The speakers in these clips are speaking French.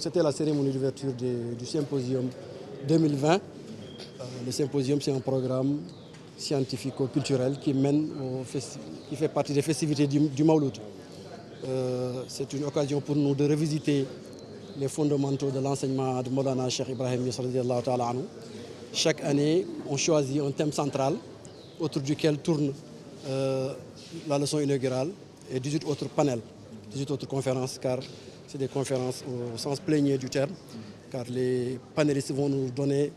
c'était la cérémonie d'ouverture du symposium 2020. Le symposium, c'est un programme scientifico-culturel qui fait partie des festivités du Mawlud. C'est une occasion pour nous de revisiter les fondamentaux de l'enseignement de Maulana Cheikh Ibrahim Niass radiyallahu ta'ala anhu. Chaque année, on choisit un thème central autour duquel tourne la leçon inaugurale et 18 autres panels, 18 autres conférences, car c'est des conférences au sens plénier du terme, car les panélistes vont nous donner,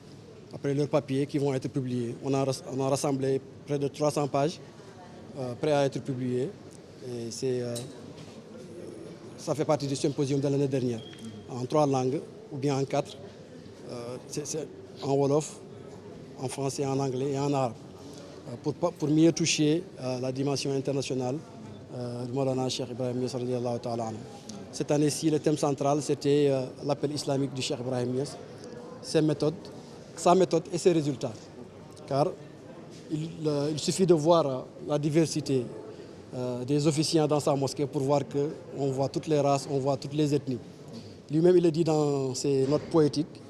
après leurs papiers, qui vont être publiés. On a rassemblé près de 300 pages prêts à être publiées. Et ça fait partie du symposium de l'année dernière, en 3 langues, ou bien en 4, c'est en Wolof, en français, en anglais et en arabe, pour mieux toucher la dimension internationale de Maulana Cheikh Ibrahim Niass radiyallahu ta'ala anhu. Cette année-ci, le thème central, c'était l'appel islamique du Cheikh Ibrahim Niass, sa méthode et ses résultats. Car il suffit de voir la diversité des officiants dans sa mosquée pour voir qu'on voit toutes les races, on voit toutes les ethnies. Lui-même, il le dit dans ses notes poétiques,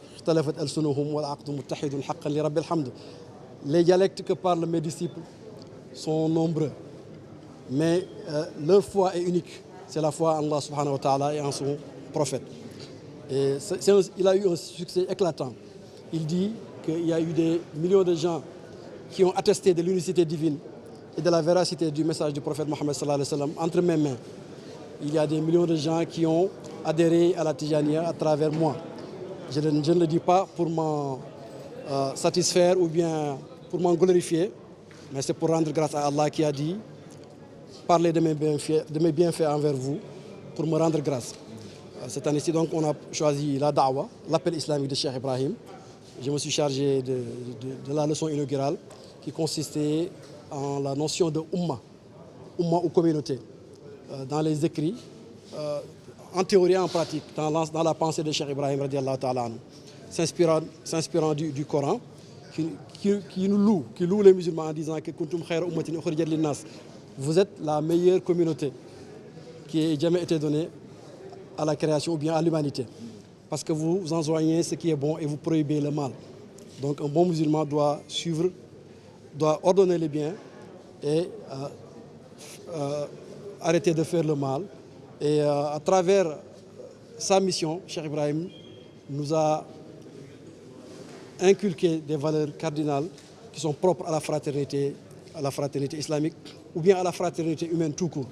les dialectes que parlent mes disciples sont nombreux, mais leur foi est unique. C'est la foi en Allah subhanahu wa ta'ala et en son prophète. Et il a eu un succès éclatant. Il dit qu'il y a eu des millions de gens qui ont attesté de l'unicité divine et de la véracité du message du prophète Mohammed sallallahu alayhi wa sallam entre mes mains. Il y a des millions de gens qui ont adhéré à la Tijaniya à travers moi. Je ne le dis pas pour m'en satisfaire ou bien pour m'en glorifier, mais c'est pour rendre grâce à Allah qui a dit « Parlez de mes bienfaits envers vous pour me rendre grâce ». Cette année-ci, donc, on a choisi la da'wa, l'appel islamique de Cheikh Ibrahim. Je me suis chargé de la leçon inaugurale qui consistait en la notion de umma ou communauté, dans les écrits, en théorie et en pratique, dans la pensée de Cheikh Ibrahim radiyallahu ta'ala anhu, s'inspirant du Coran, qui loue les musulmans en disant que kuntum khayra ummatin ukhrijat linnas. Vous êtes la meilleure communauté qui ait jamais été donnée à la création ou bien à l'humanité, parce que vous enjoignez ce qui est bon et vous prohibez le mal. Donc un bon musulman doit ordonner le bien et arrêter de faire le mal. Et à travers sa mission, Cheikh Ibrahim nous a inculqué des valeurs cardinales qui sont propres à la fraternité islamique ou bien à la fraternité humaine tout court.